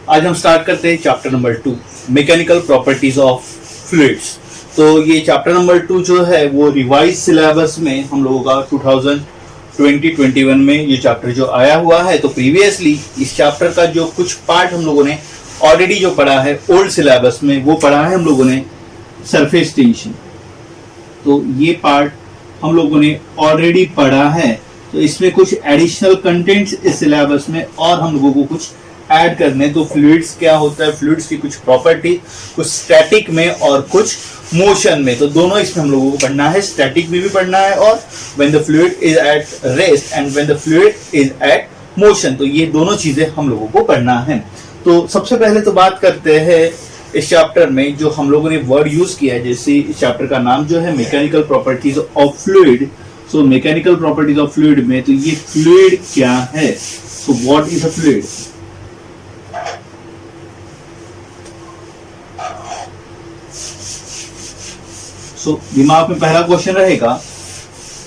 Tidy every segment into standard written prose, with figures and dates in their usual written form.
आज हम स्टार्ट करते हैं chapter number 2, mechanical properties of fluids. तो ये चैप्टर नंबर 2 जो है वो रिवाइज सिलेबस में हम लोगों का 2020-21 में ये चैप्टर जो आया हुआ है। तो प्रीवियसली इस चैप्टर का जो कुछ पार्ट हम लोगों ने ऑलरेडी जो पढ़ा है ओल्ड सिलेबस में, वो पढ़ा है हम लोगों ने सरफेस टेंशन। तो ये पार्ट हम लोगों ने ऑलरेडी पढ़ा है। तो इसमें कुछ एडिशनल कंटेंट्स इस सिलेबस में और हम लोगों को कुछ ऐड करने। तो फ्लूइड्स क्या होता है, फ्लूइड्स की कुछ प्रॉपर्टी, कुछ स्टैटिक में और कुछ मोशन में। तो दोनों इसमें हम लोगों को पढ़ना है, स्टैटिक में भी पढ़ना है और when the fluid is at rest and when the fluid is at motion. तो ये दोनों चीजें हम लोगों को पढ़ना है। तो सबसे पहले तो बात करते हैं इस चैप्टर में जो हम लोगों ने वर्ड यूज किया है। जैसे इस चैप्टर का नाम जो है mechanical properties of fluid. So mechanical properties of fluid में तो ये फ्लूइड क्या है, so what is a fluid. So दिमाग में पहला क्वेश्चन रहेगा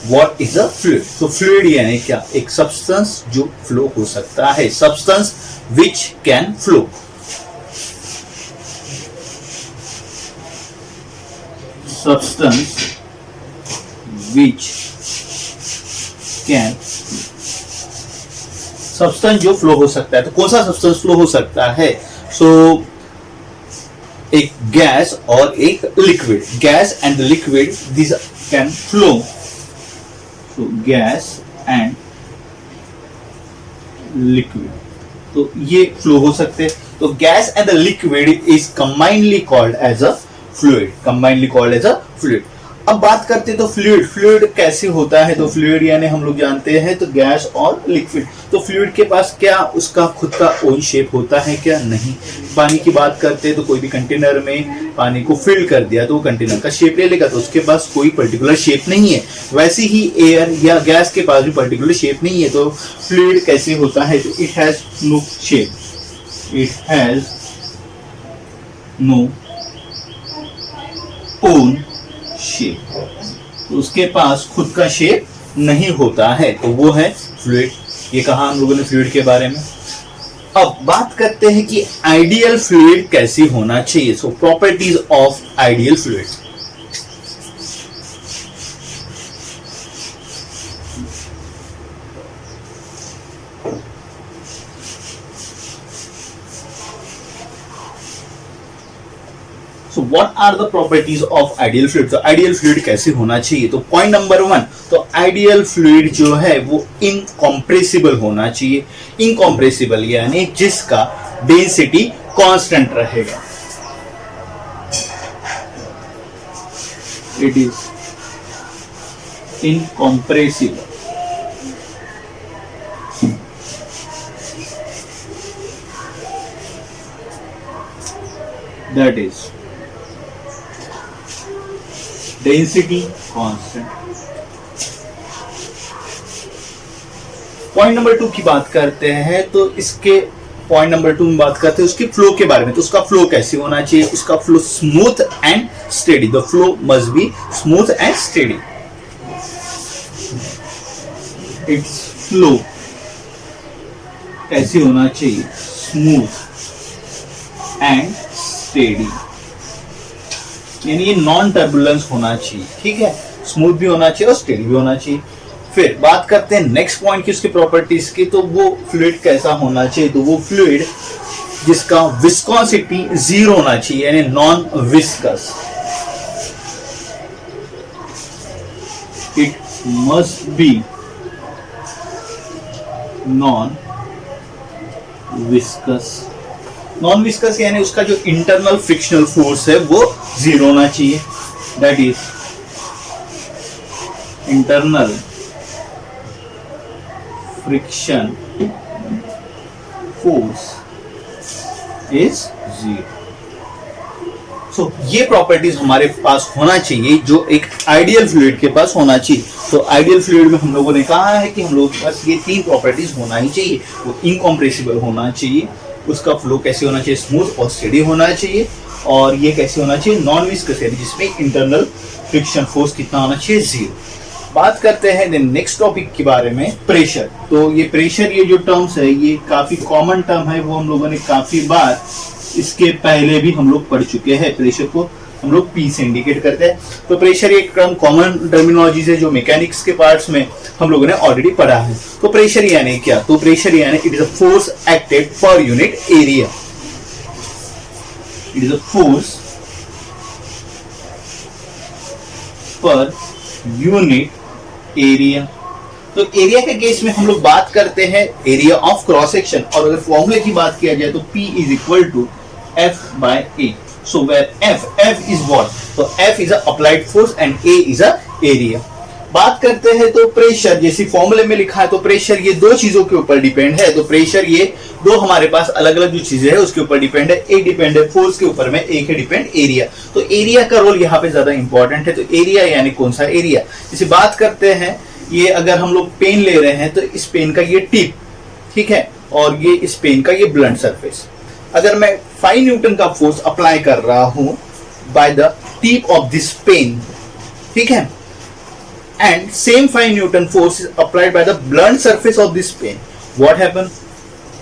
what is a fluid. So fluid यानी क्या, एक सब्सटेंस जो फ्लो हो सकता है, substance which can flow. Substance which can, substance जो फ्लो हो सकता है। तो कौन सा सब्सटेंस फ्लो हो सकता है? सो एक गैस और एक liquid, gas and liquid this can flow. So gas and liquid, तो ये फ्लो हो सकते हैं। तो gas and the liquid is combinely called as a fluid, combinely called as a fluid. अब बात करते हैं तो फ्लूइड, फ्लूइड कैसे होता है। तो फ्लूइड यानी हम लोग जानते हैं तो गैस और लिक्विड। तो फ्लूइड के पास क्या उसका खुद का ओन शेप होता है क्या? नहीं। पानी की बात करते हैं तो कोई भी कंटेनर में पानी को फिल कर दिया तो वो कंटेनर का शेप ले लेगा, तो उसके पास कोई पर्टिकुलर शेप नहीं है। वैसे ही एयर या गैस के पास भी पर्टिकुलर शेप नहीं है। तो फ्लूइड कैसे होता है? तो it has no shape, it has no own shape, तो उसके पास खुद का शेप नहीं होता है। तो वो है फ्लूइड। ये कहा हम लोगों ने फ्लूइड के बारे में। अब बात करते हैं कि आइडियल फ्लूइड कैसी होना चाहिए। So properties of ideal fluid. So what are the properties of ideal fluid? तो ideal fluid कैसे होना चाहिए? तो पॉइंट नंबर 1, तो ideal fluid जो है वो incompressible होना चाहिए। incompressible यानी जिसका डेंसिटी कांस्टेंट रहेगा। It is incompressible। That is density constant. Point number 2 की बात करते हैं तो इसके पॉइंट नंबर 2 में बात करते हैं उसके फ्लो के बारे में। तो उसका फ्लो कैसे होना चाहिए? उसका flow smooth and steady. The flow must be smooth and steady. It's flow कैसे होना चाहिए? स्मूथ एंड स्टेडी, यानी ये नॉन टर्बुलेंस होना चाहिए। ठीक है, स्मूथ भी होना चाहिए और स्टेडी भी होना चाहिए। फिर बात करते हैं नेक्स्ट पॉइंट की, उसकी प्रॉपर्टीज की। तो वो फ्लूइड कैसा होना चाहिए? तो वो फ्लूइड जिसका विस्कोसिटी 0 होना चाहिए, यानी non viscous. It must be non viscous. Non viscous यानी उसका जो इंटरनल फ्रिक्शनल फोर्स है वो 0 होना चाहिए। That is internal friction force is 0। सो ये प्रॉपर्टीज हमारे पास होना चाहिए जो एक आइडियल फ्लूइड के पास होना चाहिए। तो आइडियल फ्लूइड में हम लोगों ने कहा है कि हम लोगों के पास ये 3 प्रॉपर्टीज होना ही चाहिए। वो इनकॉम्प्रेसिबल होना चाहिए, उसका फ्लो कैसे होना चाहिए? स्मूथ और स्टेडी होना चाहिए, और ये कैसे होना चाहिए? नॉन विस्कस, यानी जिसमें इंटरनल फ्रिक्शन फोर्स कितना होना चाहिए? 0। बात करते हैं नेक्स्ट टॉपिक के बारे में, प्रेशर। तो ये प्रेशर, ये जो टर्म्स है ये काफी कॉमन टर्म है, वो हम लोगों ने काफी बार इसके पहले भी हम लोग पढ़ चुके हैं। प्रेशर को हम लोग पी से इंडिकेट करते हैं। तो प्रेशर एक टर्म कॉमन टर्मिनोलॉजी है जो मैकेनिक्स के पार्ट्स में हम लोगों ने ऑलरेडी पढ़ा है। तो प्रेशर यानी क्या? तो प्रेशर यानी it is a force acted per unit area. It is a force per unit area. तो एरिया के केस में हम लोग बात करते हैं एरिया ऑफ क्रॉस सेक्शन, और अगर फॉर्मूले की बात किया जाए तो P is equal to F by A। So where F is what? तो F is a applied force and A is a area. बात करते हैं तो प्रेशर, जैसे फॉर्मूले में लिखा है, तो प्रेशर ये दो चीजों के ऊपर डिपेंड है। तो प्रेशर ये दो हमारे पास अलग अलग जो चीजें है उसके ऊपर डिपेंड है। एक डिपेंड है फोर्स के ऊपर में, एक है डिपेंड एरिया। तो एरिया का रोल यहाँ पे ज्यादा इंपॉर्टेंट है। तो एरिया यानी कौन सा एरिया? जैसे बात करते हैं, ये अगर हम लोग पेन ले रहे हैं तो इस पेन का ये टिप, ठीक है, और ये इस पेन का ये ब्लंट सरफेस। अगर मैं 5 न्यूटन का फोर्स अप्लाई कर रहा हूं by the tip of this pen, ठीक है, and same 5 Newton force is applied by the blunt surface of this pen, what happen?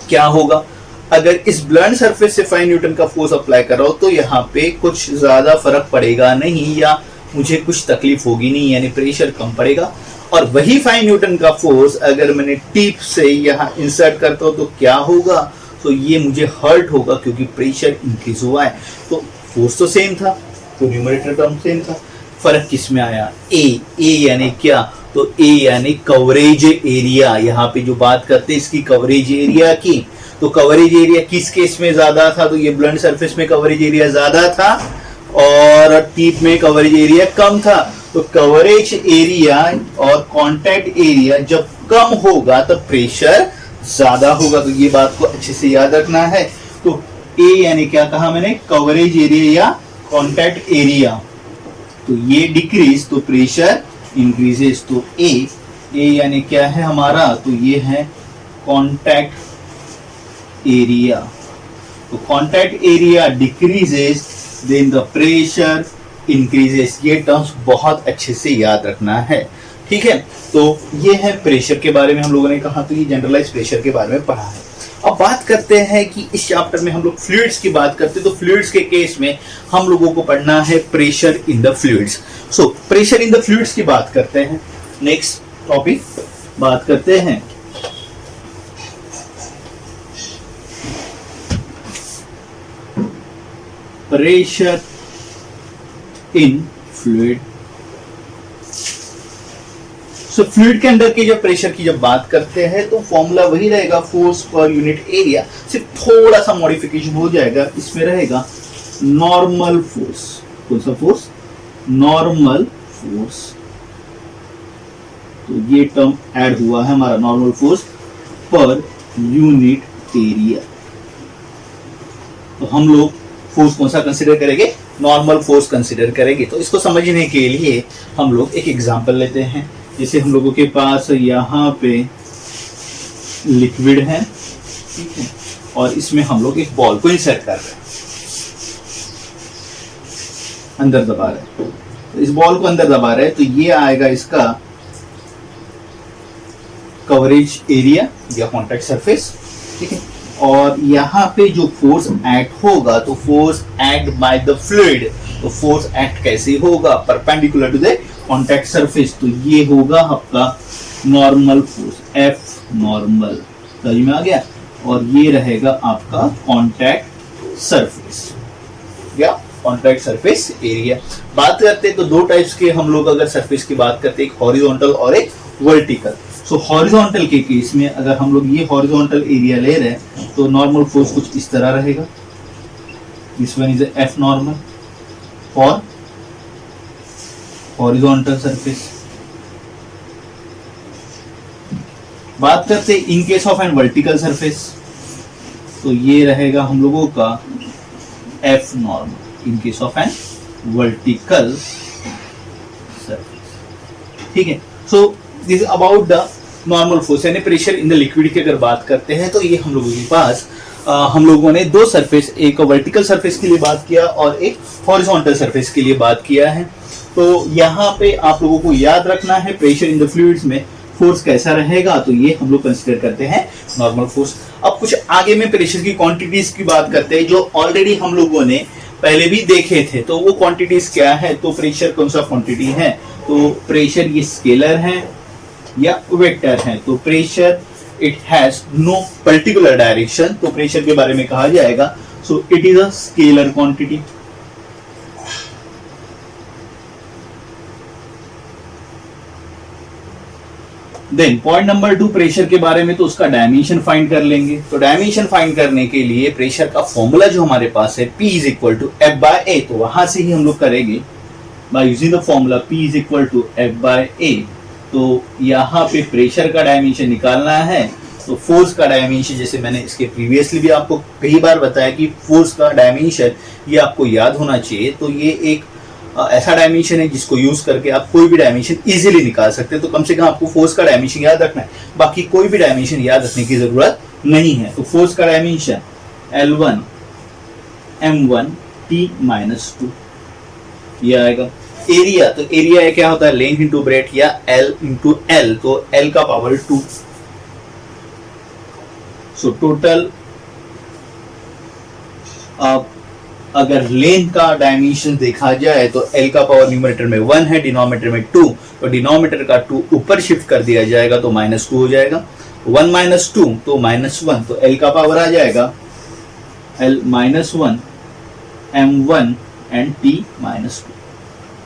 क्या होगा? अगर इस blunt surface से 5 Newton का फोर्स अप्लाई कर रहा हो तो यहाँ पे कुछ ज्यादा फर्क पड़ेगा नहीं, या मुझे कुछ तकलीफ होगी नहीं, यानी प्रेशर कम पड़ेगा। और वही 5 न्यूटन का फोर्स अगर मैंने टिप से यहाँ इंसर्ट करता हूँ तो क्या होगा? तो ये मुझे हर्ट होगा, क्योंकि प्रेशर इंक्रीज हुआ है। तो फोर्स तो सेम था, तो न्यूमरेटर टर्म सेम था, फर्क किस में आया? ए यानी क्या? तो ए यानी कवरेज एरिया। यहाँ पे जो बात करते हैं इसकी कवरेज एरिया की, तो कवरेज एरिया किस केस में ज्यादा था? तो ये ब्लंट सरफेस में कवरेज एरिया ज्यादा था और टिप में कवरेज एरिया कम था। तो कवरेज एरिया और कांटेक्ट एरिया जब कम होगा तो प्रेशर ज्यादा होगा। तो ये बात को अच्छे से याद रखना है। तो ए यानी क्या कहा मैंने? कवरेज एरिया या कांटेक्ट एरिया। तो ये डिक्रीज तो प्रेशर इंक्रीजेस। तो ए यानी क्या है हमारा? तो ये है कांटेक्ट एरिया। तो contact area decreases then the pressure increases. ये टर्म्स बहुत अच्छे से याद रखना है, ठीक है। तो ये है प्रेशर के बारे में हम लोगों ने कहा, तो ये जनरलाइज प्रेशर के बारे में पढ़ा है। अब बात करते हैं कि इस चैप्टर में हम लोग फ्लूइड्स की बात करते हैं। तो फ्लूइड्स के केस में हम लोगों को पढ़ना है pressure in the fluids. So pressure in the fluids की बात करते हैं। नेक्स्ट टॉपिक बात करते हैं pressure in fluid. So fluid के अंदर के जब प्रेशर की जब बात करते हैं तो फॉर्मूला वही रहेगा, फोर्स पर यूनिट एरिया। सिर्फ थोड़ा सा मॉडिफिकेशन हो जाएगा, इसमें रहेगा नॉर्मल फोर्स। कौन सा फोर्स? Normal force. तो ये टर्म ऐड हुआ है हमारा, normal force per unit area. तो हम लोग फोर्स कौन सा कंसिडर करेंगे? नॉर्मल फोर्स कंसिडर करेंगे। तो इसको समझने के लिए हम लोग एक एग्जांपल लेते हैं। जैसे हम लोगों के पास यहाँ पे लिक्विड है, ठीक है, और इसमें हम लोग एक बॉल को इंसर्ट कर रहे हैं, अंदर दबा रहे हैं। तो इस बॉल को अंदर दबा रहे हैं, तो ये आएगा इसका कवरेज एरिया या कॉन्टैक्ट सरफेस, ठीक है। और यहाँ पे जो फोर्स एक्ट होगा, तो force act by the fluid. तो फोर्स एक्ट कैसे होगा? Perpendicular to the contact surface. तो ये होगा आपका नॉर्मल फोर्स, F नॉर्मल, समझ में आ गया। और ये रहेगा आपका कॉन्टैक्ट सरफेस या कॉन्टैक्ट सरफेस एरिया। बात करते हैं तो दो टाइप्स के हम लोग अगर सरफेस की बात करते हैं, एक हॉरिजॉन्टल और एक वर्टिकल। सो हॉरिजॉन्टल के केस में अगर हम लोग ये हॉरिजॉन्टल एरिया ले रहे हैं तो नॉर्मल फोर्स कुछ इस तरह रहेगा। This one is F normal for horizontal surface. बात करते हैं in case of an vertical surface, तो ये रहेगा हम लोगों का F normal in case of an vertical surface, ठीक है। So this is about the normal force, यानी प्रेशर इन द लिक्विड की अगर बात करते हैं तो ये हम लोगों के पास हम लोगों ने दो सरफेस, एक वर्टिकल सरफेस के लिए बात किया और एक हॉरिजॉन्टल सरफेस के लिए बात किया है। तो यहाँ पे आप लोगों को याद रखना है प्रेशर इन द फ्लूइड्स में फोर्स कैसा रहेगा, तो ये हम लोग कंसिडर करते हैं नॉर्मल फोर्स। अब कुछ आगे में प्रेशर की क्वांटिटीज की बात करते हैं जो ऑलरेडी हम लोगों ने पहले भी देखे थे। तो वो क्वांटिटीज क्या है, तो प्रेशर कौन सा क्वांटिटी है, तो प्रेशर ये स्केलर है या वेक्टर है। तो pressure it has no particular direction, तो प्रेशर के बारे में कहा जाएगा so it is a scalar quantity. Then point number 2 pressure के बारे में, तो उसका डायमेंशन फाइंड कर लेंगे। तो डायमेंशन फाइंड करने के लिए प्रेशर का फॉर्मूला जो हमारे पास है P is equal to F by A, तो वहां से ही हम लोग करेंगे by using the formula P is equal to F by A. तो यहाँ पे प्रेशर का डायमेंशन निकालना है, तो फोर्स का डायमेंशन जैसे मैंने इसके प्रीवियसली भी आपको कई बार बताया कि फोर्स का डायमेंशन ये आपको याद होना चाहिए। तो ये एक ऐसा डायमेंशन है जिसको यूज करके आप कोई भी डायमेंशन इजीली निकाल सकते हैं। तो कम से कम आपको फोर्स का डायमेंशन याद रखना है, बाकी कोई भी डायमेंशन याद रखने की जरूरत नहीं है। तो फोर्स का डायमेंशन L1 M1 T-2 ये आएगा। एरिया, तो एरिया क्या होता है, लेंथ इंटू ब्रेथ या L इंटू L, तो L का पावर 2। सो टोटल अगर लेंथ का डायमेंशन देखा जाए तो L का पावर न्यूमरेटर में 1 है, डिनोमिनेटर में 2, तो डिनोमिनेटर का 2 ऊपर शिफ्ट कर दिया जाएगा तो -2 हो जाएगा। 1 माइनस 2 तो -1, तो L का पावर आ जाएगा L -1 M1 एंड T-2।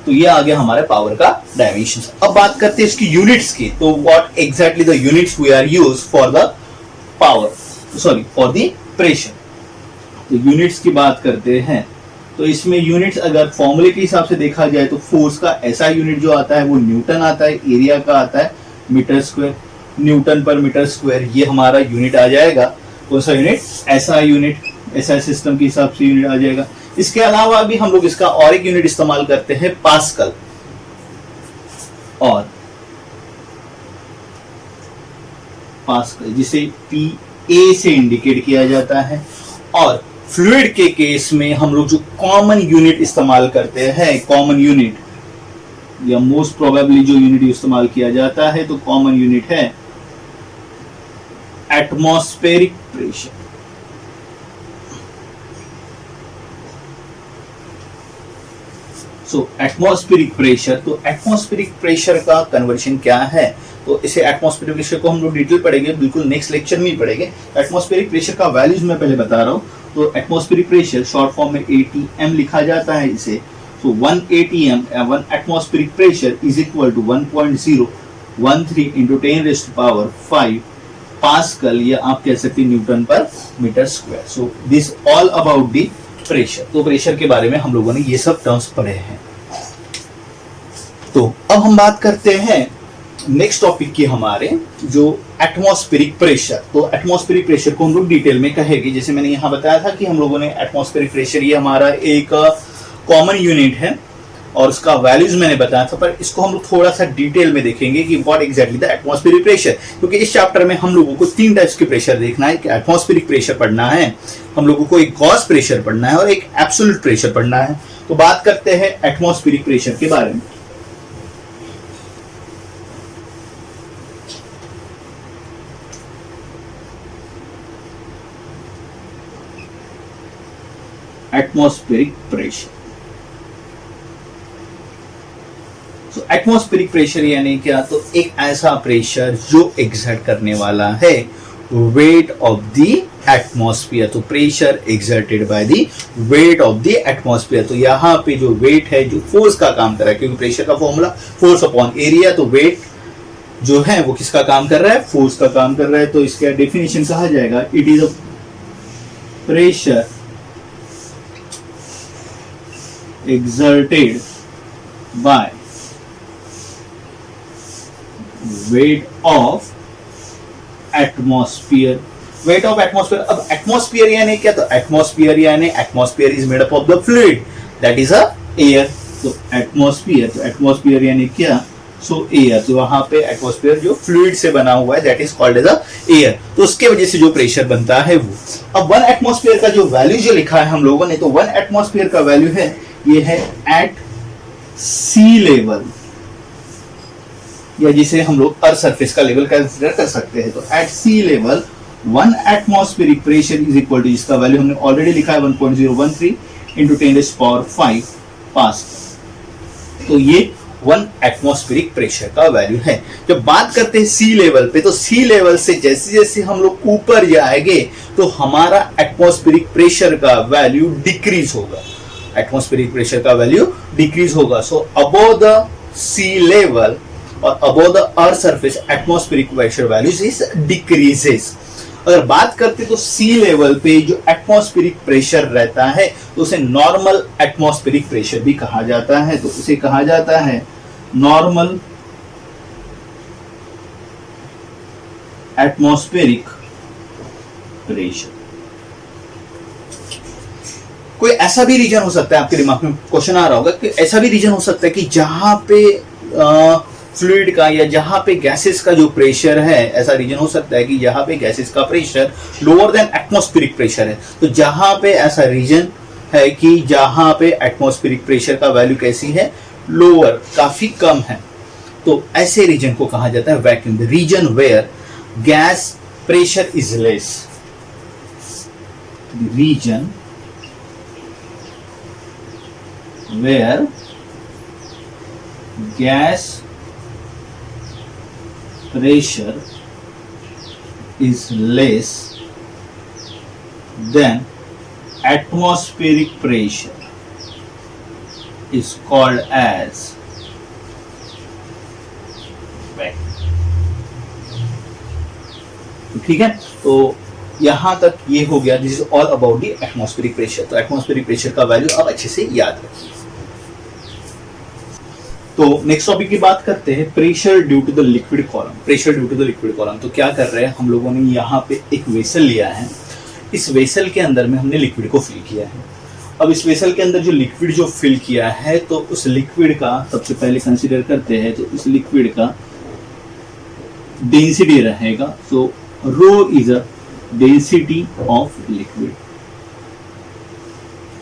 तो ये आ गया हमारे पावर का डायमेंशन। अब बात करते हैं इसकी यूनिट्स की। तो what exactly the units we are use for the power, sorry for the pressure. तो यूनिट्स की बात करते हैं, तो इसमें यूनिट्स अगर फॉर्मूले के हिसाब से देखा जाए तो फोर्स का ऐसा यूनिट जो आता है वो न्यूटन आता है, एरिया का आता है metre square, Newton per metre square ये हमारा यूनिट आ जाएगा। कौन सा यूनिट, ऐसा यूनिट, ऐसा सिस्टम के हिसाब से यूनिट आ जाएगा। इसके अलावा भी हम लोग इसका और एक यूनिट इस्तेमाल करते हैं पास्कल, और पास्कल जिसे PA से इंडिकेट किया जाता है। और फ्लूइड के केस में हम लोग जो कॉमन यूनिट इस्तेमाल करते हैं, कॉमन यूनिट या मोस्ट प्रोबेबली जो यूनिट इस्तेमाल किया जाता है, तो कॉमन यूनिट है एटमॉस्फेरिक प्रेशर। सो एटमॉस्फेरिक प्रेशर, तो एटमॉस्फेरिक प्रेशर का कन्वर्शन क्या है, तो इसे एटमॉस्फेरिक प्रेशर को हम लोग डिटेल पढ़ेंगे, बिल्कुल नेक्स्ट लेक्चर में ही पढ़ेंगे। एटमॉस्फेरिक प्रेशर का वैल्यूज मैं पहले बता रहा हूं। तो एटमॉस्फेरिक प्रेशर शॉर्ट फॉर्म में ATM लिखा जाता है इसे। तो 1 ATM 1 atmospheric pressure is equal to 1.013 into 10⁵ pascal, या आप कह सकते हैं newton per metre square. So this all about the pressure. तो प्रेशर के बारे में हम लोगों ने ये सब टर्म्स पढ़े हैं। तो अब हम बात करते हैं नेक्स्ट टॉपिक की, हमारे जो एटमॉस्फेरिक प्रेशर। तो एटमॉस्फेरिक प्रेशर को हम लोग डिटेल में कहेंगे। जैसे मैंने यहाँ बताया था कि हम लोगों ने एटमॉस्फेरिक प्रेशर ये हमारा एक कॉमन यूनिट है और उसका वैल्यूज मैंने बताया था, पर इसको हम लोग थोड़ा सा डिटेल में देखेंगे कि what exactly the atmospheric pressure. क्योंकि इस चैप्टर में हम लोगों को 3 टाइप्स के प्रेशर देखना है कि एटमॉस्फेरिक प्रेशर पढ़ना है, हम लोगों को एक गॉस प्रेशर पढ़ना है और एक एब्सोल्यूट प्रेशर पढ़ना है। तो बात करते हैं एटमॉस्फेरिक प्रेशर के बारे में। एटमॉस्फेरिक प्रेशर, तो एटमॉस्फेरिक प्रेशर यानी क्या, तो एक ऐसा प्रेशर जो एक्सर्ट करने वाला है वेट ऑफ द एटमॉस्फेयर। तो pressure exerted by the weight of the atmosphere. तो यहाँ पे जो वेट है जो फोर्स का काम कर रहा है, क्योंकि प्रेशर का फॉर्मूला फोर्स अपॉन एरिया, तो वेट जो है वो किसका काम कर रहा है, फोर्स का काम कर रहा है। तो इसका डेफिनेशन कहा जाएगा, it is a pressure exerted by weight of atmosphere। weight of atmosphere, अब atmosphere यानी क्या, तो atmosphere यानी atmosphere is made up of the fluid that is a air। तो atmosphere, तो atmosphere यानी क्या, so air। तो वहां पे atmosphere जो fluid से बना हुआ है that is called as a air। तो उसके वजह से जो प्रेशर बनता है वो। अब 1 atmosphere का जो वैल्यू जो लिखा है हम लोगों ने, तो 1 atmosphere का वैल्यू है ये है at सी लेवल, या जिसे हम लोग अर्थ सरफेस का लेवल कंसिडर कर सकते हैं। तो at sea level 1 atmospheric pressure is equal to, जिसका वैल्यू हमने ऑलरेडी लिखा है 1.013 इंटू 10⁵ पास्कल। तो ये 1 एटमॉस्फेरिक प्रेशर का वैल्यू है। जब बात करते हैं सी लेवल पे, तो सी लेवल से जैसे जैसे हम लोग ऊपर जाएंगे तो हमारा एटमॉस्फेरिक प्रेशर का वैल्यू डिक्रीज होगा, एटमॉस्फेरिक प्रेशर का वैल्यू डिक्रीज होगा। सो अबव द सी लेवल और above the earth surface atmospheric pressure values is decreases. अगर बात करते तो सी लेवल पे जो एटमॉस्फेरिक प्रेशर रहता है तो उसे नॉर्मल एटमॉस्फेरिक प्रेशर भी कहा जाता है। तो उसे कहा जाता है नॉर्मल एटमॉस्फेरिक प्रेशर। कोई ऐसा भी रीजन हो सकता है, आपके दिमाग में क्वेश्चन आ रहा होगा कि ऐसा भी रीजन हो सकता है कि जहां पे फ्लूइड का या जहां पे गैसेस का जो प्रेशर है, ऐसा रीजन हो सकता है कि जहां पे गैसेस का pressure lower than atmospheric pressure है। तो जहां पे ऐसा रीजन है कि जहां पे एटमॉस्फेरिक प्रेशर का वैल्यू कैसी है, लोअर, काफी कम है, तो ऐसे रीजन को कहा जाता है vacuum. The region where gas pressure is less, region where gas pressure is less than atmospheric pressure is called as vacuum। ठीक है, तो यहां तक ये हो गया, this is all about the atmospheric pressure. तो एटमॉस्फेरिक प्रेशर का वैल्यू आप अच्छे से याद रखिए। तो नेक्स्ट टॉपिक की बात करते हैं, pressure due to the liquid column. Pressure due to the liquid column, तो क्या कर रहे हैं हम लोगों ने, यहाँ पे एक वेसल लिया है, इस वेसल के अंदर में हमने लिक्विड को फिल किया है। अब इस वेसल के अंदर जो लिक्विड जो फिल किया है, तो उस लिक्विड का सबसे पहले कंसीडर करते हैं, तो इस लिक्विड का डेंसिटी रहेगा। So rho is a density of liquid,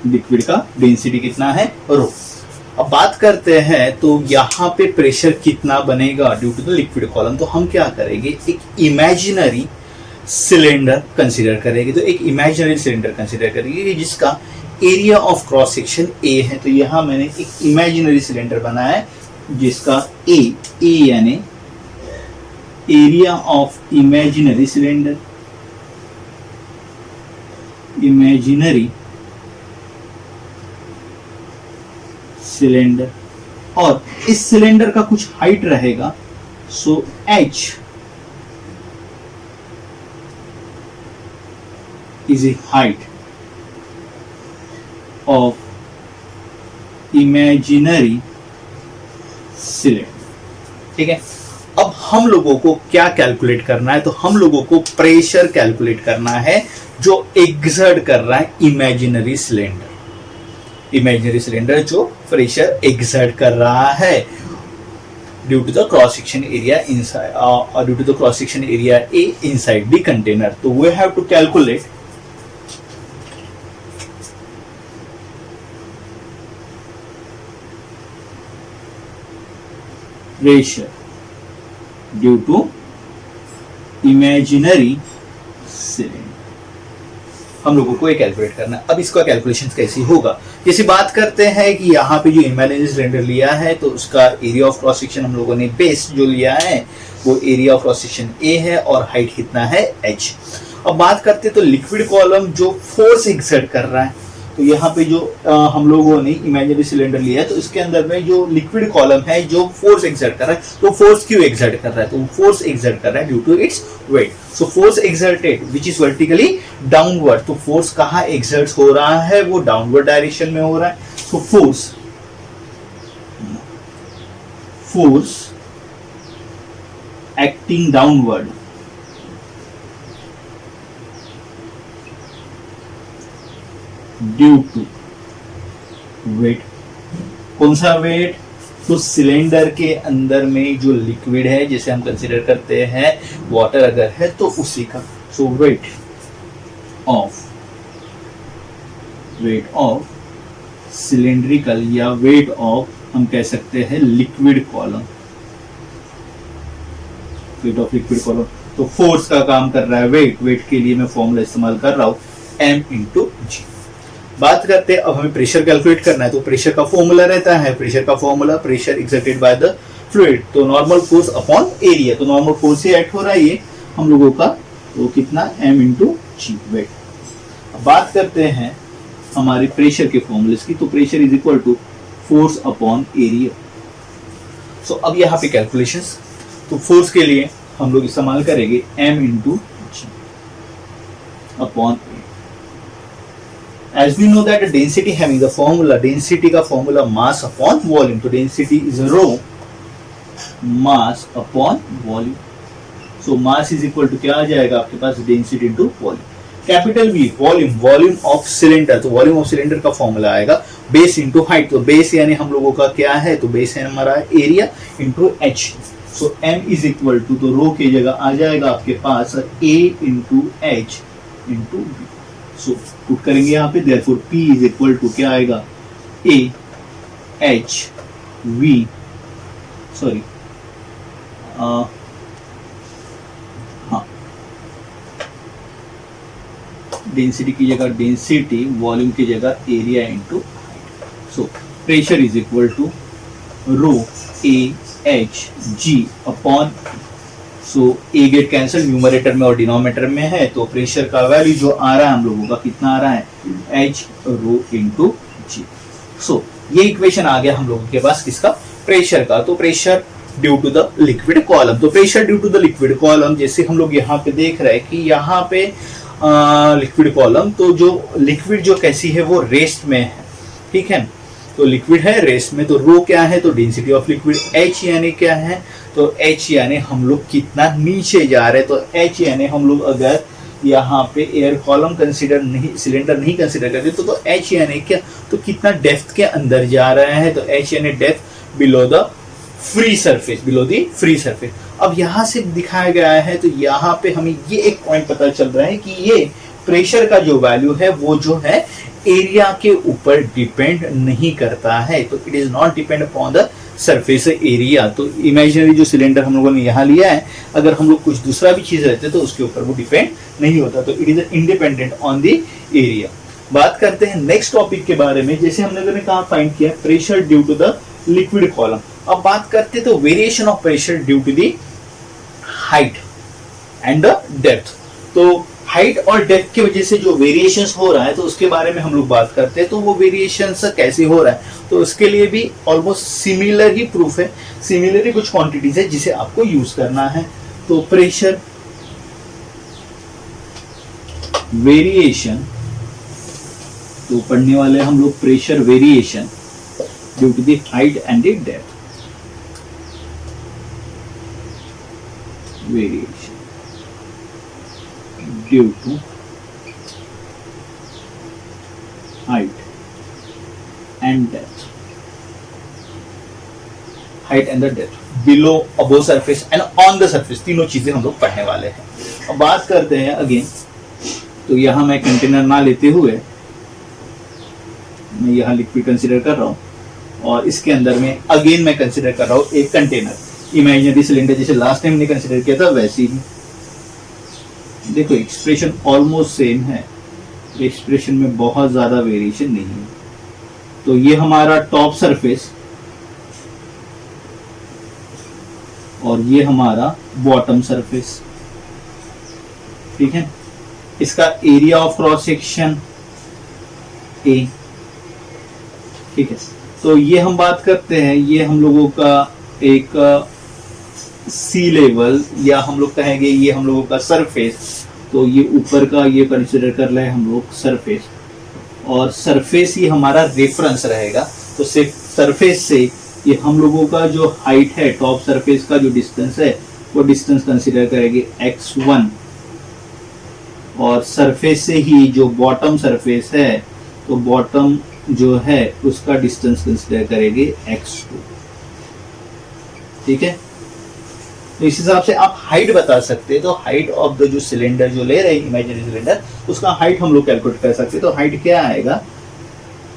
liquid का डेंसिटी कितना है, रो। अब बात करते हैं तो यहां पे प्रेशर कितना बनेगा due to the liquid column. तो हम क्या करेंगे, एक इमेजिनरी सिलेंडर कंसीडर करेंगे। तो एक इमेजिनरी सिलेंडर कंसीडर करेंगे जिसका area of cross section A है। तो यहां मैंने एक इमेजिनरी सिलेंडर बनाया है जिसका ए यानी area of imaginary cylinder, imaginary cylinder, और इस सिलेंडर का कुछ हाइट रहेगा। सो h is a height of imaginary cylinder. ठीक है, अब हम लोगों को क्या कैलकुलेट करना है, तो हम लोगों को प्रेशर कैलकुलेट करना है जो एग्जर्ट कर रहा है इमेजिनरी सिलेंडर, इमेजिनरी सिलेंडर जो प्रेशर एग्जर्ट कर रहा है due to the cross section area inside, due to the cross section area A inside the container. तो we have to calculate pressure due to imaginary cylinder, हम लोगों को ये calculate करना है। अब इसका कैलकुलेशन कैसे होगा, जैसे बात करते हैं कि यहाँ पे जो इमेजिनरी सिलेंडर लिया है तो उसका एरिया ऑफ क्रॉस सेक्शन हम लोगों ने बेस जो लिया है वो area of cross section A है और हाइट कितना है h। अब बात करते हैं तो लिक्विड कॉलम जो फोर्स एक्सर्ट कर रहा है, तो यहाँ पे जो हम लोगों ने इमेजिनरी सिलेंडर लिया है तो इसके अंदर में जो लिक्विड कॉलम है जो फोर्स एक्सर्ट कर रहा है, तो फोर्स क्यों एक्सर्ट कर रहा है, तो फोर्स एक्सर्ट कर रहा है due to its weight. So force exerted which is vertically downward, तो फोर्स कहाँ एक्सर्ट हो रहा है, वो डाउनवर्ड डायरेक्शन में हो रहा है। So force acting downward due to weight. कौन सा वेट, तो सिलेंडर के अंदर में जो लिक्विड है जिसे हम कंसीडर करते हैं वाटर अगर है तो उसी का। सो वेट ऑफ सिलेंड्रिकल या वेट ऑफ हम कह सकते हैं liquid column, wait of liquid column. तो फोर्स का काम कर रहा है वेट, वेट के लिए मैं फॉर्मूला इस्तेमाल कर रहा हूं m इंटू जी। बात करते हैं अब हमें प्रेशर कैलकुलेट करना है, तो प्रेशर का फॉर्मूला रहता है, प्रेशर का formula pressure exerted by the fluid, तो नॉर्मल फोर्स अपॉन एरिया, तो नॉर्मल फोर्स से ऐड हो रहा है ये हम लोगों का, तो कितना m इंटू जी वेट। अब बात करते हैं हमारे प्रेशर के फॉर्मूले की, तो pressure is equal to force upon area. So अब यहाँ पे कैलकुलेशंस, तो फोर्स के लिए हम लोग इस्तेमाल करेंगे m into g upon a. As we know that the density having the formula, density का formula mass upon volume, तो density is rho mass upon volume, so mass is equal to क्या आ जाएगा आपके पास density into volume। Capital V volume, volume of cylinder, तो volume of cylinder का formula आएगा base into height, तो base यानी हम लोगों का क्या है, तो बेस है हमारा area into h, so m is equal to, तो रो की जगह आ जाएगा आपके पास a into h into b. So put करेंगे यहाँ पे, therefore P is equal to क्या आएगा, A H V सॉरी हाँ डेंसिटी की जगह डेंसिटी, वॉल्यूम की जगह area into height. So pressure is equal to rho A H G upon, so a get cancel, numerator में और डिनोमिनेटर में है, तो प्रेशर का वैल्यू जो आ रहा है हम लोगों का कितना आ रहा है, एच रो इंटू जी। सो ये इक्वेशन आ गया हम लोगों के पास किसका, प्रेशर का। तो pressure due to the liquid column, तो pressure due to the liquid column, जैसे हम लोग यहाँ पे देख रहे हैं कि यहाँ पे लिक्विड कॉलम, तो जो लिक्विड जो कैसी है वो रेस्ट में है, ठीक है, तो लिक्विड है रेस्ट में, तो रो क्या है, तो डेंसिटी ऑफ लिक्विड, एच यानी क्या है, तो एच यानी हम लोग कितना नीचे जा रहे हैं, तो एच यानी हम लोग अगर यहाँ पे एयर कॉलम कंसीडर नहीं, सिलेंडर नहीं कंसीडर करते तो एच यानी क्या, तो कितना डेप्थ के अंदर जा रहा है, तो एच यानी depth below the free surface, below the free surface. अब यहाँ से दिखाया गया है, तो यहाँ पे हमें ये एक पॉइंट पता चल रहा है कि ये प्रेशर का जो वैल्यू है वो जो है एरिया के ऊपर डिपेंड नहीं करता है, तो it is not depend upon the surface area. तो इमेजिनरी जो सिलेंडर हम लोगों ने यहाँ लिया है, अगर हम लोग कुछ दूसरा भी चीज रहते तो उसके ऊपर वो डिपेंड नहीं होता, तो it is independent on the area. बात करते हैं नेक्स्ट टॉपिक के बारे में, जैसे हम लोगों ने कहा फाइंड किया pressure due to the liquid column. अब बात करते तो variation of pressure due to the height and the depth, तो हाइट और डेप्थ की वजह से जो वेरिएशंस हो रहा है तो उसके बारे में हम लोग बात करते हैं, तो वो वेरिएशंस कैसे हो रहा है, तो उसके लिए भी ऑलमोस्ट सिमिलर ही प्रूफ है, सिमिलर ही कुछ क्वांटिटीज है जिसे आपको यूज करना है। तो प्रेशर वेरिएशन, तो पढ़ने वाले हम लोग pressure variation due to the height and the depth, variation due to height and depth, height and the depth below, above surface and on the surface, तीनों चीजें हम लोग पढ़ने वाले हैं। अब बात करते हैं अगेन, तो यहां मैं कंटेनर ना लेते हुए मैं यहां लिक्विड कंसीडर कर रहा हूं और इसके अंदर में अगेन मैं कंसीडर कर रहा हूं एक कंटेनर, इमेजिनरी सिलेंडर, जैसे लास्ट टाइम ने कंसीडर किया था वैसे ही। देखो एक्सप्रेशन ऑलमोस्ट सेम है, एक्सप्रेशन में बहुत ज्यादा वेरिएशन नहीं है। तो ये हमारा टॉप सरफेस और ये हमारा बॉटम सरफेस, ठीक है, इसका area of cross section A, ठीक है। तो ये हम बात करते हैं, ये हम लोगों का एक सी लेवल या हम लोग कहेंगे ये हम लोगों का सरफेस, तो ये ऊपर का ये कंसिडर कर रहे हैं हम लोग सरफेस, और सरफेस ही हमारा रेफरेंस रहेगा। तो सरफेस से ये हम लोगों का जो हाइट है, टॉप सरफेस का जो डिस्टेंस है वो डिस्टेंस कंसिडर करेंगे x1, और सरफेस से ही जो बॉटम सरफेस है तो बॉटम जो है उसका डिस्टेंस कंसिडर करेंगे x2, ठीक है। तो इस हिसाब से आप हाइट बता सकते हैं, तो हाइट ऑफ द जो सिलेंडर जो ले रहे हैं इमेजिनरी सिलेंडर, उसका हाइट हम लोग कैलकुलेट कर सकते हैं। तो हाइट क्या आएगा,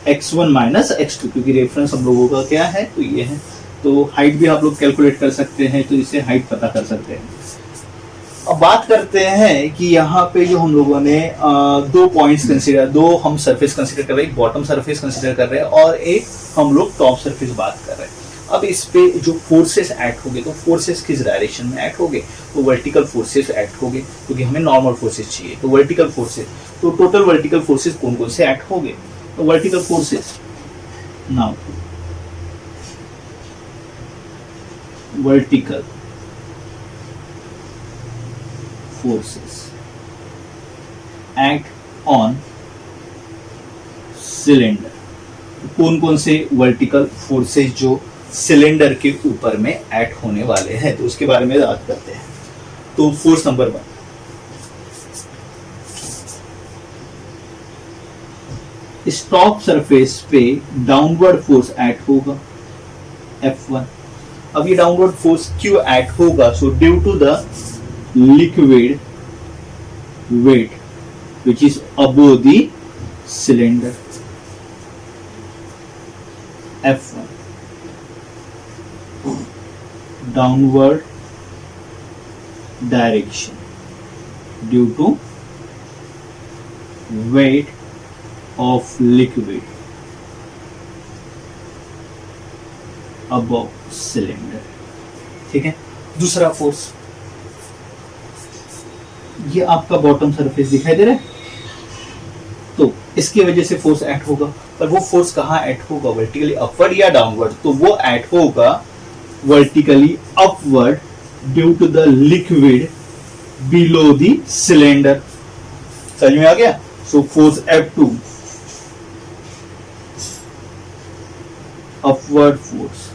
x1 माइनस x2, क्योंकि रेफरेंस हम लोगों का क्या है, तो ये है। तो हाइट भी आप लोग कैलकुलेट कर सकते हैं, तो इससे हाइट पता कर सकते हैं। अब बात करते हैं कि यहाँ पे जो हम लोगों ने दो पॉइंट्स कंसीडर, दो हम सरफेस कंसीडर कर रहे हैं, एक बॉटम सरफेस कंसीडर कर रहे हैं और एक हम लोग टॉप सरफेस बात कर रहे हैं। अब इस पे जो फोर्सेस एक्ट होंगे, तो फोर्सेस किस डायरेक्शन में एक्ट होंगे, तो वर्टिकल फोर्सेस एक्ट होंगे, क्योंकि हमें नॉर्मल फोर्सेस चाहिए। तो वर्टिकल फोर्सेस, तो टोटल वर्टिकल फोर्सेस कौन कौन से एक्ट होंगे, तो vertical forces, now vertical forces act on cylinder। कौन कौन से वर्टिकल फोर्सेस जो सिलेंडर के ऊपर में एक्ट होने वाले हैं, तो उसके बारे में बात करते हैं। तो फोर्स नंबर 1, स्टॉक सरफेस पे डाउनवर्ड फोर्स एक्ट होगा F1। अब ये डाउनवर्ड फोर्स क्यों एक्ट होगा, so due to the liquid weight which is above the cylinder F1, downward direction due to weight of liquid above cylinder। ठीक है। दूसरा force, ये आपका बॉटम सरफेस दिखाई दे रहा है, तो इसकी वजह से फोर्स एक्ट होगा, पर वो फोर्स कहाँ एक्ट होगा, वर्टिकली अपवर्ड या डाउनवर्ड, तो वो एक्ट होगा vertically upward due to the liquid below the cylinder. समझ में आ गया। So force F2 upward force,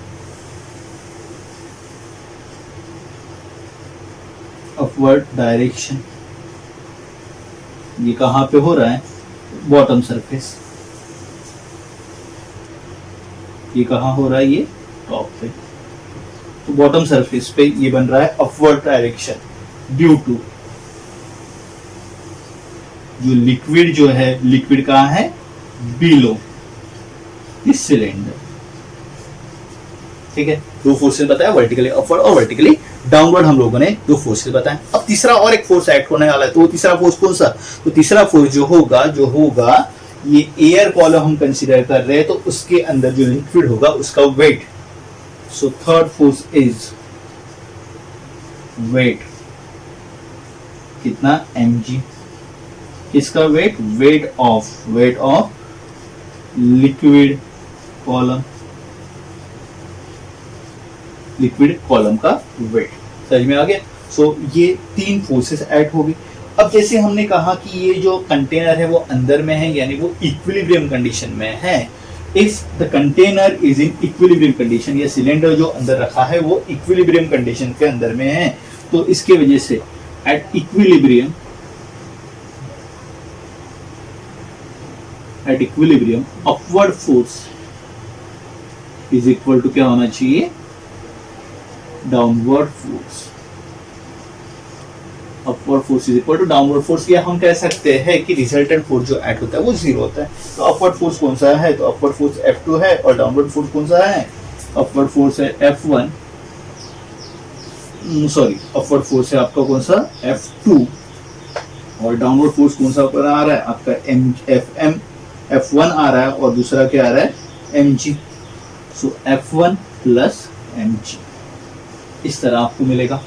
upward direction, ये कहां पे हो रहा है, बॉटम सरफेस। ये कहां हो रहा है, ये टॉप पे। तो बॉटम सरफेस पे ये बन रहा है अपवर्ड डायरेक्शन ड्यू टू जो लिक्विड जो है, लिक्विड कहां है, बिलो इस सिलेंडर। ठीक है। दो फोर्सेस बताया, वर्टिकली अपवर्ड और वर्टिकली डाउनवर्ड हम लोगों ने दो फोर्सेस बताए। अब तीसरा और एक फोर्स एक्ट होने वाला है, तो वो तीसरा फोर्स कौन सा, तो तीसरा फोर्स जो होगा ये एयर कॉलम हम कंसीडर कर रहे हैं, तो उसके अंदर जो लिक्विड होगा उसका weight. So third force is weight, कितना mg, इसका weight, weight of liquid column का वेट। समझ में आ गया। सो ये तीन फोर्सेस एक्ट हो गई। अब जैसे हमने कहा कि ये जो कंटेनर है वो अंदर में है, यानी वो इक्विलिब्रियम कंडीशन में है। If the container is in equilibrium condition, या सिलेंडर जो अंदर रखा है वो इक्विलिब्रियम कंडीशन के अंदर में है, तो इसके वजह से at equilibrium upward force is equal to क्या होना चाहिए, downward force. Upward force is equal to downward force, या हम कह सकते हैं कि रिजल्टेंट फोर्स जो एक्ट होता है वो जीरो होता है। तो अपवर्ड फोर्स कौन सा है, तो अपवर्ड फोर्स F2 है, और डाउनवर्ड फोर्स कौन सा है, अपवर्ड फोर्स है F1, सॉरी अपवर्ड फोर्स है आपका कौन सा, F2, और डाउनवर्ड फोर्स कौन सा ऊपर आ रहा है आपका F1 आ रहा है, और दूसरा क्या आ रहा है, mg। सो F1 प्लस mg, इस तरह आपको मिलेगा।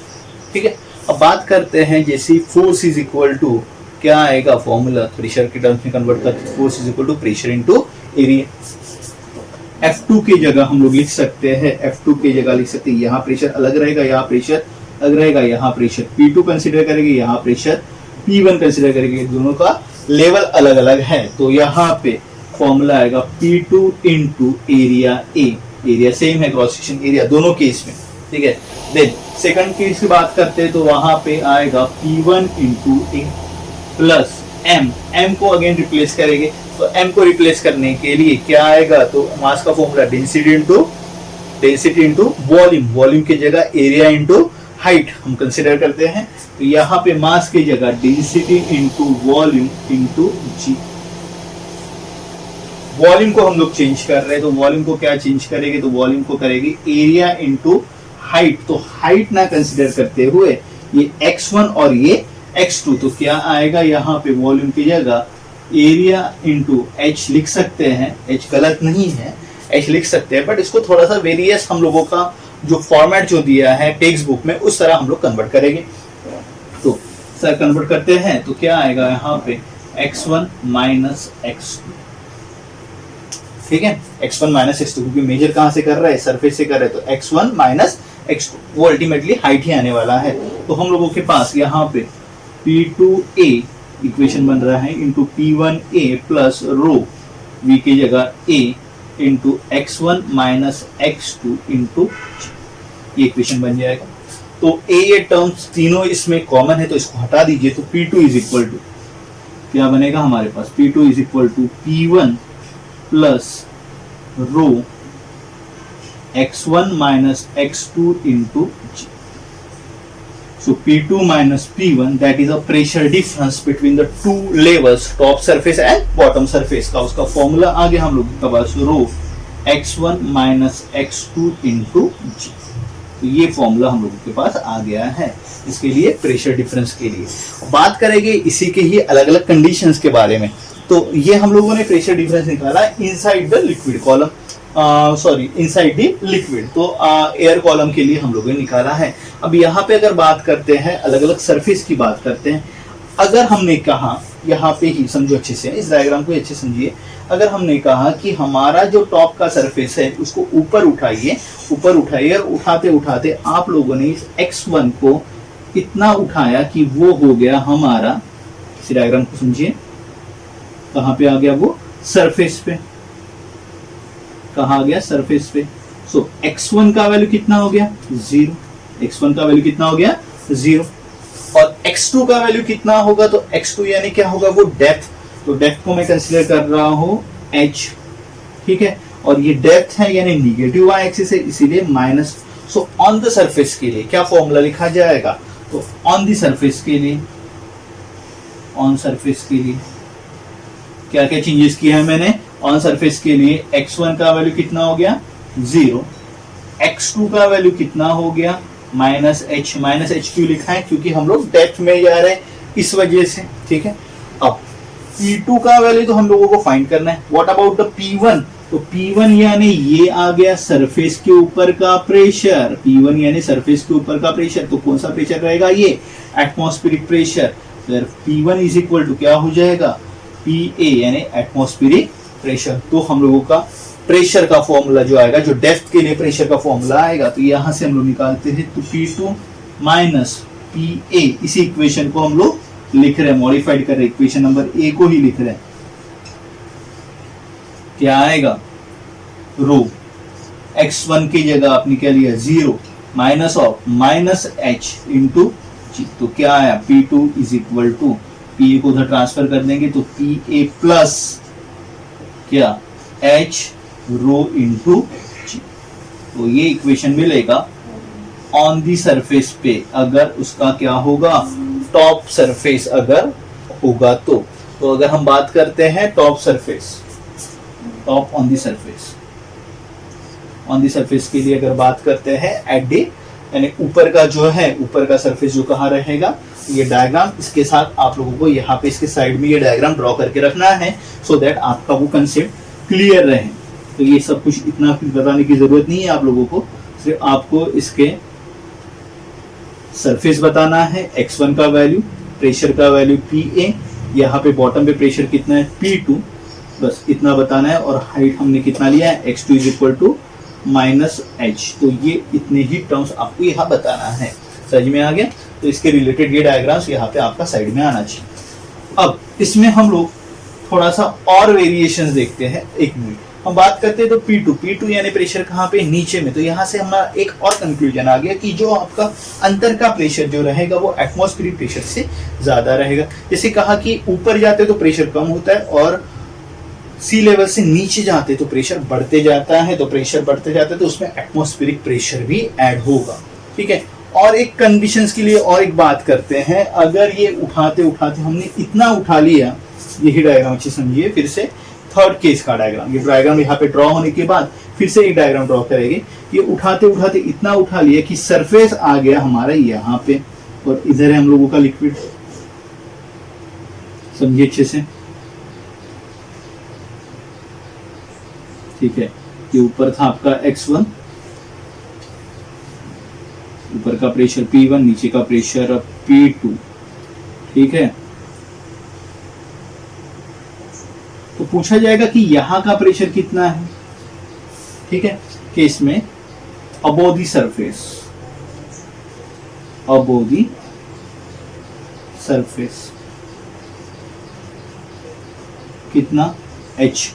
ठीक है। अब बात करते हैं, जैसे फोर्स इज इक्वल टू क्या आएगा फॉर्मूला, प्रेशर के टर्म्स में कन्वर्ट करते, force is equal to pressure into area. F2 की जगह हम लोग लिख सकते हैं, F2 की जगह लिख सकते हैं, यहाँ प्रेशर अलग रहेगा, यहाँ प्रेशर अलग रहेगा, यहाँ प्रेशर P2 कंसीडर करेंगे, यहाँ प्रेशर P1 कंसीडर करेंगे, दोनों का लेवल अलग अलग है। तो यहाँ पे फॉर्मूला आएगा P2 into area A, area same है, क्रॉस सेक्शन एरिया दोनों केस में। ठीक है। देन सेकंड केस की बात करते हैं, तो वहां पे आएगा P1 इंटू ए प्लस m को अगेन रिप्लेस करेंगे, तो m को रिप्लेस करने के लिए क्या आएगा, तो मास का फॉर्मूला डेंसिटी इंटू वॉल्यूम की जगह एरिया इंटू हाइट हम कंसीडर करते हैं। तो यहाँ पे मास की जगह डेंसिटी इंटू वॉल्यूम इंटू जी, वॉल्यूम को हम लोग चेंज कर रहे हैं, तो वॉल्यूम को क्या चेंज करेंगे, तो वॉल्यूम को करेगी एरिया इंटू हाइट। तो हाइट ना कंसिडर करते हुए ये x1 और ये x2, तो क्या आएगा यहाँ पे वॉल्यूम की जगह एरिया इंटू h लिख सकते हैं, h गलत नहीं है, h लिख सकते हैं, बट इसको थोड़ा सा वेरियस हम लोगों का जो फॉर्मेट जो दिया है टेक्स्ट बुक में उस तरह हम लोग कन्वर्ट करेंगे। तो सर कन्वर्ट करते हैं तो क्या आएगा यहाँ पे x1 माइनस x2, ठीक है, x1 माइनस x2, क्योंकि मेजर कहां से कर रहा है, सरफेस से कर रहे हैं, तो x1 माइनस x2 वो अल्टीमेटली हाइट ही आने वाला है। तो हम लोगों के पास यहाँ पे P2A इक्वेशन बन रहा है इंटू P1A प्लस रो v की जगह a into x1 minus x2 into ये इक्वेशन बन जाएगा। तो ये टर्म्स तीनों इसमें कॉमन है, तो इसको हटा दीजिए, तो P2 इज इक्वल टू क्या बनेगा हमारे पास, P2 is equal to P1 plus rho x1 minus x2 into g। So P2 minus P1 that is a pressure difference between the two levels, top surface and bottom surface का उसका formula आगे हम लोग के पास रो x1 minus x2 into g। तो ये formula हम लोगों के पास आ गया है इसके लिए, प्रेशर डिफरेंस के लिए। बात करेंगे इसी के ही अलग अलग कंडीशंस के बारे में। तो ये हम लोगों ने प्रेशर डिफरेंस निकाला inside the liquid column, sorry inside the liquid, तो एयर कॉलम के लिए हम लोगों ने निकाला है। अब यहाँ पे अगर बात करते हैं अलग अलग सरफेस की बात करते हैं, अगर हमने कहा यहाँ पे ही समझो अच्छे से, इस डायग्राम को अच्छे समझिए, अगर हमने कहा कि हमारा जो टॉप का सरफेस है उसको ऊपर उठाइए, ऊपर उठाइए, और उठाते उठाते आप लोगों ने इस x1 को इतना उठाया कि वो हो गया हमारा, इस डायग्राम को समझिए, कहाँ पे आ गया वो, सरफेस पे, कहाँ आ गया, सरफेस पे। सो x1 का वैल्यू कितना हो गया, 0, x1 का वैल्यू कितना हो गया, 0, और x2 का वैल्यू कितना होगा, तो x2 यानी क्या होगा, वो डेप्थ, तो डेप्थ को मैं कंसीडर कर रहा हूं h, ठीक है, और ये डेप्थ है यानी निगेटिव y एक्सिस है, इसीलिए minus. So on the surface के लिए क्या फॉर्मूला लिखा जाएगा, तो ऑन द सरफेस के लिए, ऑन सरफेस के लिए क्या क्या चेंजेस किया है मैंने, ऑन सरफेस के लिए x1 का वैल्यू कितना हो गया, 0, x2 का वैल्यू कितना हो गया, माइनस h क्यों लिखा है, क्योंकि हम लोग डेप्थ में जा रहे हैं इस वजह से, ठीक है। अब P2 का वैल्यू तो हम लोगों को फाइंड करना है। व्हाट अबाउट द P1, तो P1 यानी ये आ गया सरफेस के ऊपर का प्रेशर, P1 यानी सरफेस के ऊपर का प्रेशर, तो कौन सा प्रेशर रहेगा, ये atmospheric pressure. P1 is equal to क्या हो जाएगा, PA यानी एटमॉस्फेरिक प्रेशर। तो हम लोगों का प्रेशर का फॉर्मूला जो आएगा, जो डेप्थ के लिए प्रेशर का फॉर्मूला आएगा, तो यहां से हम लोग निकालते हैं, तो P2 माइनस PA, इसी इक्वेशन को हम लोग लिख रहे हैं, मॉडिफाइड कर रहे हैं, इक्वेशन नंबर ए को ही लिख रहे हैं, क्या आएगा, रो x1 की जगह आपने क्या लिया, 0, minus of minus h into g, तो क्या आया, P2 is equal to, PA को उधर ट्रांसफर कर देंगे, तो PA प्लस क्या, h रो इंटू जी। तो ये इक्वेशन मिलेगा ऑन दी सरफेस पे, अगर उसका क्या होगा, टॉप सरफेस अगर होगा तो अगर हम बात करते हैं top surface, top on the surface, on the surface के लिए अगर बात करते हैं एट डी, यानी ऊपर का जो है, ऊपर का सरफेस जो कहाँ रहेगा, ये डायग्राम इसके साथ आप लोगों को यहाँ पे इसके साइड में ये डायग्राम ड्रॉ करके रखना है, सो दैट आपका वो कंसेप्ट क्लियर रहे। तो ये सब कुछ इतना बताने की जरूरत नहीं है आप लोगों को, सिर्फ आपको इसके सरफेस बताना है, x1 का वैल्यू, प्रेशर का वैल्यू PA, यहाँ पे बॉटम पे प्रेशर कितना है P2, बस इतना बताना है, और हाइट हमने कितना लिया है, x2 is equal to minus h। तो ये इतने ही टर्म्स आपको यहाँ बताना है, समझ में आ गया। तो इसके रिलेटेड ये डायग्राम्स यहाँ पे आपका साइड में आना चाहिए। अब इसमें हम लोग थोड़ा सा और वेरिएशंस देखते हैं, एक मिनट हम बात करते हैं, तो P2 यानी प्रेशर कहाँ पे, नीचे में, तो यहाँ से हमारा एक और कंक्लूजन आ गया कि जो आपका अंतर का प्रेशर जो रहेगा वो एटमॉस्फेरिक प्रेशर से ज्यादा रहेगा। जैसे कहा कि ऊपर जाते तो प्रेशर कम होता है, और सी लेवल से नीचे जाते तो प्रेशर बढ़ते जाता है, तो प्रेशर बढ़ते जाता है तो उसमें एटमॉस्फेरिक प्रेशर भी ऐड होगा, ठीक है। और एक कंडीशंस के लिए और एक बात करते हैं, अगर ये उठाते उठाते हमने इतना उठा लिया, यही डायग्राम अच्छे समझिए फिर से, थर्ड केस का डायग्राम। ये डायग्राम यहाँ पे ड्रॉ होने के बाद फिर से एक डायग्राम ड्रॉ करेंगे। ये उठाते उठाते इतना उठा लिया कि सरफेस आ गया हमारा यहाँ पे, और इधर है हम लोगों का लिक्विड। समझिए अच्छे से, ठीक है। ये ऊपर था आपका x1, ऊपर का प्रेशर P1, नीचे का प्रेशर P2, ठीक है। तो पूछा जाएगा कि यहां का प्रेशर कितना है, ठीक है। केस में above the surface, above the surface कितना h,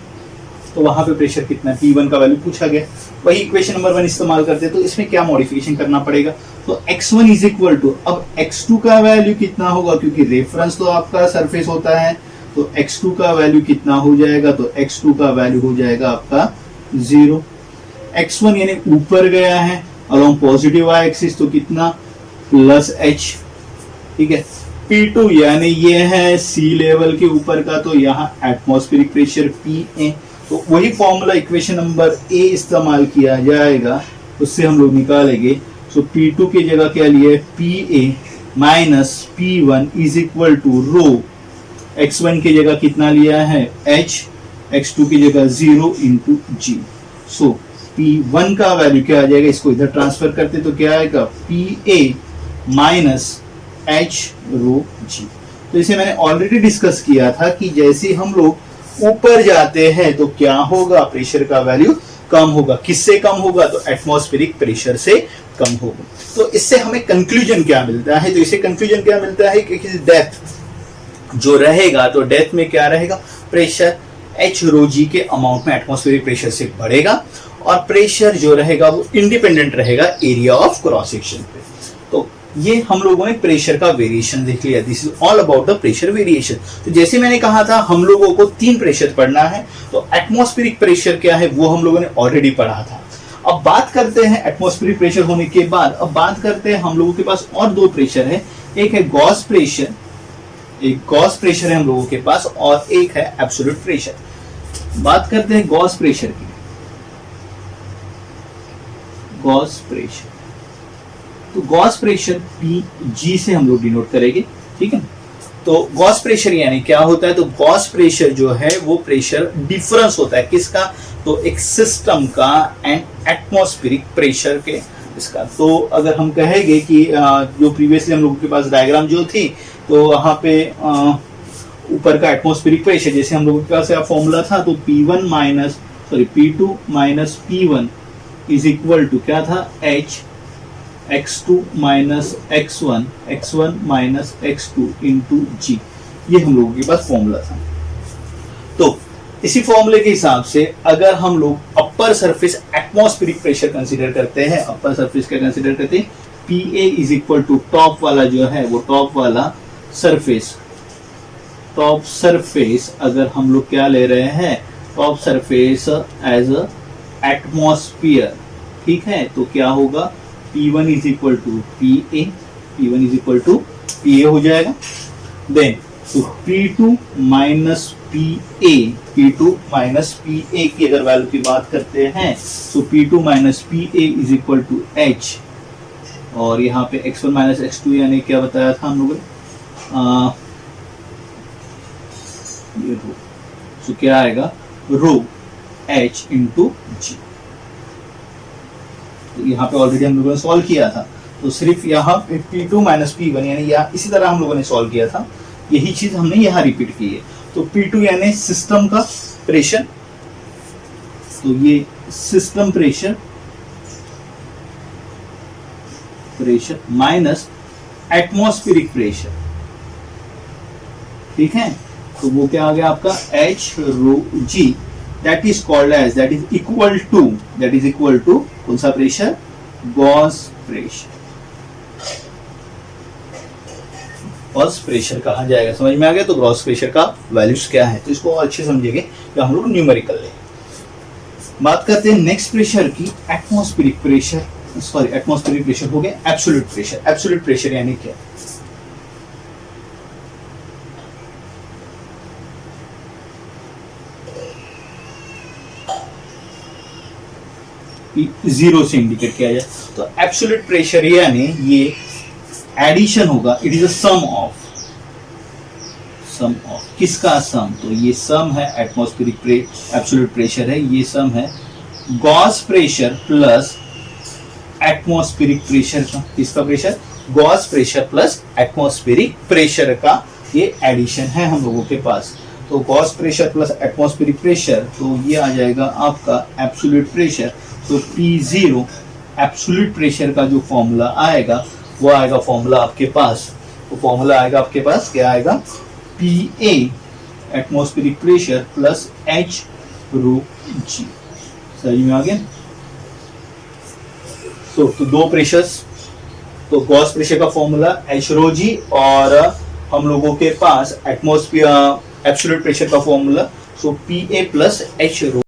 तो वहां पे प्रेशर कितना, P1 का वैल्यू पूछा गया। वही इक्वेशन नंबर 1 इस्तेमाल करते हैं। तो इसमें क्या मॉडिफिकेशन करना पड़ेगा, तो x1 इज इक्वल टू, अब x2 का वैल्यू कितना होगा, क्योंकि रेफरेंस तो आपका सरफेस होता है, तो x2 का वैल्यू कितना हो जाएगा, तो x2 का वैल्यू हो जाएगा आपका 0। x1 यानी ऊपर गया है अलोंग पॉजिटिव y एक्सिस, तो कितना प्लस h, ठीक है। P2 यानी ये है सी लेवल के ऊपर का, तो यहाँ एटमॉस्फेरिक प्रेशर PA, तो वही फॉर्मूला इक्वेशन नंबर ए इस्तेमाल किया जाएगा, उससे हम लोग निकालेंगे। सो P2 की जगह क्या लिए, PA माइनस P1 is equal to rho, x1 की जगह कितना लिया है h, x2 की जगह 0 इंटू g। सो P1 का वैल्यू क्या आ जाएगा, इसको इधर ट्रांसफर करते तो क्या आएगा, PA minus h rho g। तो इसे मैंने ऑलरेडी डिस्कस किया था कि जैसे हम लोग ऊपर जाते हैं तो क्या होगा, प्रेशर का वैल्यू कम होगा। किससे कम होगा, तो एटमॉस्फेरिक प्रेशर से कम होगा। तो इससे हमें कंक्लूजन क्या मिलता है, तो इसे कंक्लूजन क्या मिलता है कि डेप्थ जो रहेगा, तो डेप्थ में क्या रहेगा, प्रेशर h रो जी के अमाउंट में एटमॉस्फेरिक प्रेशर से बढ़ेगा, और प्रेशर जो रहेगा वो इंडिपेंडेंट रहेगा एरिया ऑफ क्रॉस सेक्शन पे। तो ये हम लोगों ने प्रेशर का वेरिएशन देख लिया। This is all about the pressure variation. तो जैसे मैंने कहा था हम लोगों को 3 प्रेशर पढ़ना है, तो एटमॉस्फेरिक प्रेशर क्या है वो हम लोगों ने ऑलरेडी पढ़ा था। अब बात करते हैं एटमॉस्फेरिक प्रेशर होने के बाद, अब बात करते हैं हम लोगों के पास और 2 प्रेशर है। एक है गॉस प्रेशर, एक गॉस प्रेशर है हम लोगों के पास, और एक है एब्सोल्यूट प्रेशर। बात करते हैं गॉस प्रेशर की। गॉस प्रेशर, तो गॉस प्रेशर PG से हम लोग डिनोट करेंगे, ठीक है। तो गॉस प्रेशर यानी क्या होता है, तो गॉस प्रेशर जो है वो प्रेशर डिफरेंस होता है किसका, तो एक सिस्टम का एंड एटमॉस्फेरिक प्रेशर के इसका। तो अगर हम कहेंगे कि जो प्रीवियसली हम लोगों के पास डायग्राम जो थी, तो वहां पे ऊपर का एटमॉस्फेरिक प्रेशर जैसे हम लोगों के पास फॉर्मूला था, तो P2 minus P1 is equal to क्या था, h x2 minus x1 minus x2 into g। ये हम लोगों के पास फॉर्मूला था। तो इसी फॉर्मूले के हिसाब से अगर हम लोग upper surface atmospheric pressure consider करते हैं, अपर सरफेस क्या कंसीडर करते हैं, PA is equal to top वाला जो है वो टॉप वाला सरफेस, टॉप सरफेस अगर हम लोग क्या ले रहे हैं, top surface as a atmosphere, ठीक है। तो क्या होगा, P1 is equal to PA, P1 is equal to PA हो जाएगा। देन तो P2 minus PA, P2 minus PA की अगर वैल्यू की बात करते हैं, तो P2 minus PA is equal to H, और यहाँ पे x1 माइनस x2 यानी क्या बताया था हम लोगों ने, ये रो, तो क्या आएगा, रो H इंटू G। तो यहाँ पे ऑलरेडी हम लोगों ने सॉल्व किया था, तो सिर्फ यहाँ पे P2 माइनस P1 यानी यहाँ इसी तरह हम लोगों ने सॉल्व किया था, यही चीज हमने यहाँ रिपीट की है। तो P2 यानी सिस्टम का प्रेशर, तो ये system pressure minus atmospheric pressure, ठीक है। तो वो क्या आ गया आपका, h rho g, that is called as, that is equal to कौन सा pressure, gauge pressure. Gauge pressure कहा जाएगा, समझ में आ गया। तो गॉस प्रेशर का वैल्यूज क्या है, तो इसको अच्छे समझेंगे तो हम लोग न्यूमेरिकल ले। बात करते हैं नेक्स्ट प्रेशर की, atmospheric pressure, sorry atmospheric pressure हो गया एब्सोल्यूट प्रेशर। एब्सोल्यूट प्रेशर यानी क्या, P0 से इंडिकेट किया जाए। तो एब्सोल्यूट प्रेशर यानी ये एडिशन होगा, it is a sum of किसका सम, तो ये सम है एटमॉस्फेरिक एब्सोल्यूट प्रेशर है, ये सम है Gauss pressure plus atmospheric pressure का, किसका pressure, gauge pressure plus atmospheric pressure का ये एडिशन है हम लोगों के पास। तो Gauss pressure plus atmospheric pressure, तो ये आ जाएगा आपका एब्सोल्यूट प्रेशर। तो P0 एब्सोल्यूट प्रेशर का जो फॉर्मूला आएगा वो आएगा फॉर्मूला आपके पास, तो फॉर्मूला आएगा आपके पास क्या आएगा, PA atmospheric pressure plus H rho G। समझ में आ गया। तो दो प्रेशर्स, तो गॉस प्रेशर का फॉर्मूला H रो G और हम लोगों के पास एटमॉस्फेयर एब्सोल्यूट प्रेशर का फॉर्मूला, सो PA प्लस H रो